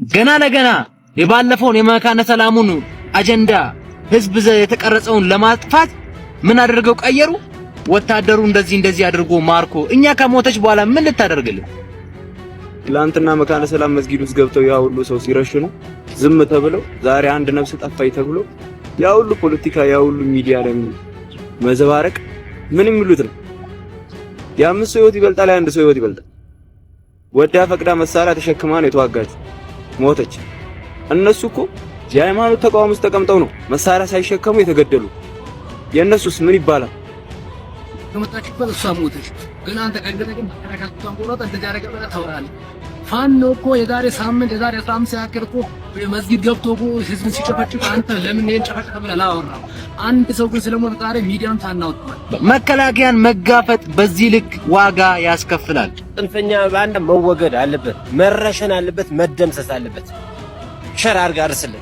ገና ለገና የባለፈውን የመካነ ሰላሙን አጀንዳ ህዝብ የተቀረጸውን ለማጥፋት ምን አድርገው ቀየሩ? ወታደሩ እንደዚህ አድርጎ ማርኮ እኛ ከሞተች በኋላ ምን ልታደርግልን? ትላንትና መካነ ሰላም መስጊድ ውስጥ ገብተው ያ ሁሉ ሰው ሲረሽኑ ዝም ተብለው ዛሬ አንድ ነፍስ ጠፋይ ተብሎ ያ ሁሉ ፖለቲካ ያ ሁሉ ሚዲያ ላይ መዘባረቅ ምን የሚሉት ነው? የአምስት ሰው ህይወት ይበልጣል፣ የአንድ ሰው ህይወት ይበልጣል። ወዳ ፈቅዳ መሳሪያ ተሸክማ ነው የተዋጋች፣ ሞተች። እነሱ እኮ የሃይማኖት ተቋም ውስጥ ተቀምጠው ነው መሳሪያ ሳይሸከሙ የተገደሉ። የእነሱስ ምን ይባላል? ከመጣችበት እሷ ሞተች። ግን አንተ ግን ተከራካቱን ቆሮጣ እንደጃረገ በላ ታወራለህ። ፋኖ እኮ የዛሬ ሳምንት የዛሬ 15 ያክል እኮ መስጊድ ገብቶ እኮ ህዝብን ሲጨፈጭፍ አንተ ለምን ይሄን ጨፈጨፈ ብለህ አላወራም? አንድ ሰው ግን ስለሞተ ዛሬ ሚዲያን ታናውጣው። መከላከያን መጋፈጥ በዚህ ልክ ዋጋ ያስከፍላል። ጽንፈኛ ባንዳ መወገድ አለበት፣ መረሸን አለበት፣ መደምሰስ አለበት። ሸር አድርጋ አርስልን።